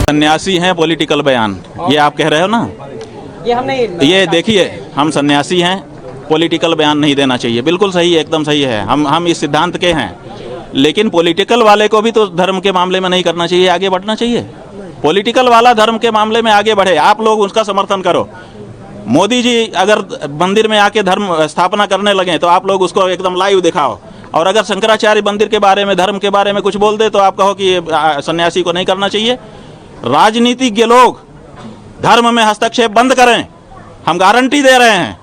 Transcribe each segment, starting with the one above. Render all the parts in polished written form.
सन्यासी हैं, पॉलिटिकल बयान ये आप कह रहे हो ना? ये हमने ये देखिए, हम सन्यासी हैं, पॉलिटिकल बयान नहीं देना चाहिए। बिल्कुल सही है, एकदम सही है। हम इस सिद्धांत के हैं, लेकिन पॉलिटिकल वाले को भी तो धर्म के मामले में नहीं करना चाहिए, आगे बढ़ना चाहिए। पॉलिटिकल वाला धर्म के मामले में आगे बढ़े, आप लोग उसका समर्थन करो। मोदी जी अगर मंदिर में आके धर्म स्थापना करने लगे तो आप लोग उसको एकदम लाइव दिखाओ, और अगर शंकराचार्य मंदिर के बारे में, धर्म के बारे में कुछ बोल दे तो आप कहो कि सन्यासी को नहीं करना चाहिए। राजनीतिज्ञ लोग धर्म में हस्तक्षेप बंद करें, हम गारंटी दे रहे हैं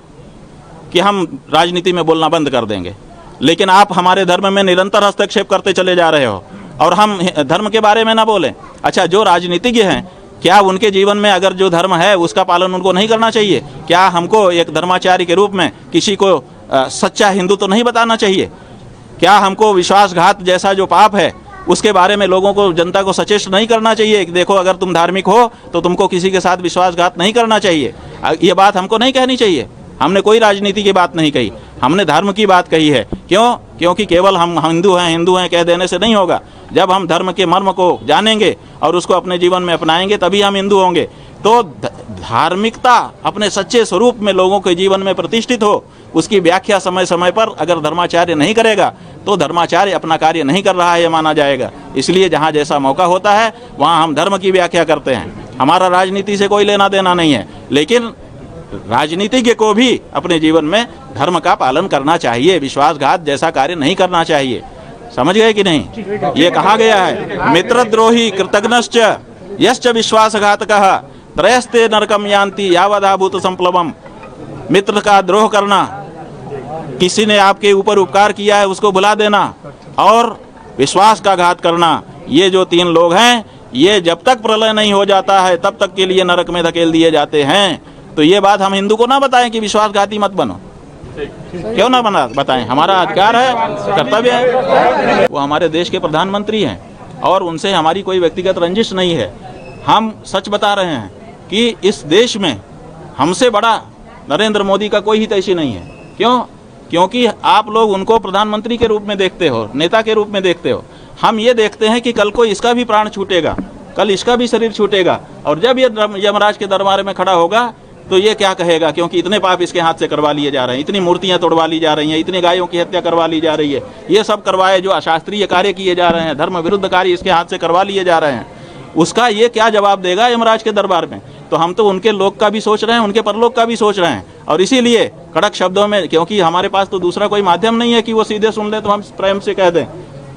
कि हम राजनीति में बोलना बंद कर देंगे। लेकिन आप हमारे धर्म में निरंतर हस्तक्षेप करते चले जा रहे हो और हम धर्म के बारे में ना बोलें। अच्छा, जो राजनीतिज्ञ हैं, क्या उनके जीवन में अगर जो धर्म है उसका पालन उनको नहीं करना चाहिए? क्या हमको एक धर्माचार्य के रूप में किसी को सच्चा हिंदू तो नहीं बताना चाहिए? क्या हमको विश्वासघात जैसा जो पाप है उसके बारे में लोगों को, जनता को सचेत नहीं करना चाहिए? देखो, अगर तुम धार्मिक हो तो तुमको किसी के साथ विश्वासघात नहीं करना चाहिए। ये बात हमको नहीं कहनी चाहिए। हमने कोई राजनीति की बात नहीं कही, हमने धर्म की बात कही है। क्यों? क्योंकि केवल हम हिंदू हैं कह देने से नहीं होगा। जब हम धर्म के मर्म को जानेंगे और उसको अपने जीवन में अपनाएंगे तभी हम हिंदू होंगे। तो धार्मिकता अपने सच्चे स्वरूप में लोगों के जीवन में प्रतिष्ठित हो, उसकी व्याख्या समय समय पर अगर धर्माचार्य नहीं करेगा तो धर्माचार्य अपना कार्य नहीं कर रहा है ये माना जाएगा। इसलिए जहाँ जैसा मौका होता है वहाँ हम धर्म की व्याख्या करते हैं। हमारा राजनीति से कोई लेना देना नहीं है, लेकिन राजनीतिज्ञ को भी अपने जीवन में धर्म का पालन करना चाहिए, विश्वासघात जैसा कार्य नहीं करना चाहिए। समझ गए कि नहीं? ये कहा गया है, मित्रद्रोही कृतघ्नश्च यश्च विश्वासघातकः त्रयस्ते नरकम यान्ति यावदाभूत संप्लवम। मित्र का द्रोह करना, किसी ने आपके ऊपर उपकार किया है उसको भुला देना, और विश्वास का घात करना, ये जो तीन लोग हैं ये जब तक प्रलय नहीं हो जाता है तब तक के लिए नरक में धकेल दिए जाते हैं। तो ये बात हम हिंदू को ना बताएं कि विश्वासघाती मत बनो। क्यों ना बताएं? हमारा अधिकार है, कर्तव्य है। वो हमारे देश के प्रधानमंत्री हैं और उनसे हमारी कोई व्यक्तिगत रंजिश नहीं है। हम सच बता रहे हैं कि इस देश में हमसे बड़ा नरेंद्र मोदी का कोई हितैषी नहीं है। क्यों? क्योंकि आप लोग उनको प्रधानमंत्री के रूप में देखते हो, नेता के रूप में देखते हो। हम ये देखते हैं कि कल को इसका भी प्राण छूटेगा, कल इसका भी शरीर छूटेगा, और जब ये यमराज के दरबार में खड़ा होगा तो ये क्या कहेगा? क्योंकि इतने पाप इसके हाथ से करवा लिए जा रहे हैं, इतनी मूर्तियां तोड़वा ली जा रही हैं, इतनी गायों की हत्या करवा ली जा रही है, ये सब करवाए जो अशास्त्रीय कार्य किए जा रहे हैं, धर्म विरुद्ध कार्य इसके हाथ से करवा लिए जा रहे हैं। उसका ये क्या जवाब देगा यमराज के दरबार में? तो हम तो उनके लोक का भी सोच रहे हैं, उनके परलोक का भी सोच रहे हैं, और इसीलिए कड़क शब्दों में, क्योंकि हमारे पास तो दूसरा कोई माध्यम नहीं है कि वो सीधे सुन ले तो हम प्रेम से कह दें।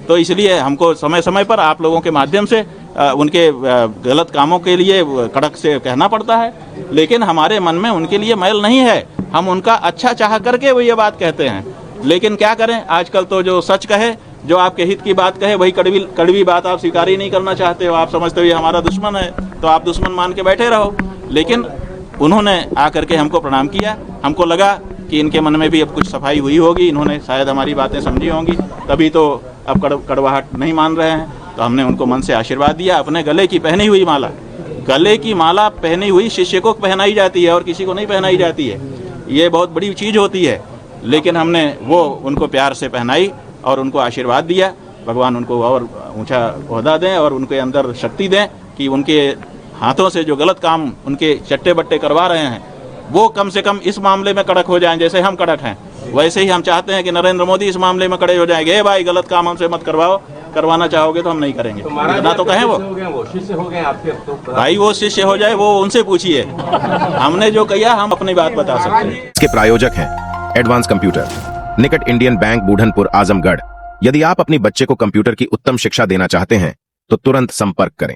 तो इसलिए हमको समय समय पर आप लोगों के माध्यम से उनके गलत कामों के लिए कड़क से कहना पड़ता है, लेकिन हमारे मन में उनके लिए मैल नहीं है। हम उनका अच्छा चाह करके वो ये बात कहते हैं। लेकिन क्या करें, आजकल तो जो सच कहे, जो आपके हित की बात कहे, वही कड़वी बात आप स्वीकार ही नहीं करना चाहते हो। आप समझते हो ये हमारा दुश्मन है, तो आप दुश्मन मान के बैठे रहो। लेकिन उन्होंने आकर के हमको प्रणाम किया, हमको लगा कि इनके मन में भी अब कुछ सफाई हुई होगी, इन्होंने शायद हमारी बातें समझी होंगी, तभी तो अब कड़वाहट नहीं मान रहे हैं। तो हमने उनको मन से आशीर्वाद दिया। अपने गले की पहनी हुई माला, गले की माला पहनी हुई शिष्य को पहनाई जाती है और किसी को नहीं पहनाई जाती है। ये बहुत बड़ी चीज़ होती है, लेकिन हमने वो उनको प्यार से पहनाई और उनको आशीर्वाद दिया। भगवान उनको और ऊंचा ओहदा दें और उनके अंदर शक्ति दें कि उनके हाथों से जो गलत काम उनके चट्टे बट्टे करवा रहे हैं वो कम से कम इस मामले में कड़क हो जाएं। जैसे हम कड़क हैं वैसे ही हम चाहते हैं कि नरेंद्र मोदी इस मामले में कड़े हो जाएंगे। ए भाई, गलत काम हमसे मत करवाओ, करवाना चाहोगे तो हम नहीं करेंगे। इतना तो कहें। वो शिष्य हो गए आपके तो भाई, वो शिष्य हो जाए वो उनसे पूछिए। हमने जो किया हम अपनी बात बता सकते हैं। इसके प्रायोजक हैं एडवांस कंप्यूटर, निकट इंडियन बैंक, बूढ़नपुर, आजमगढ़। यदि आप अपनी बच्चे को कंप्यूटर की उत्तम शिक्षा देना चाहते हैं तो तुरंत संपर्क करें।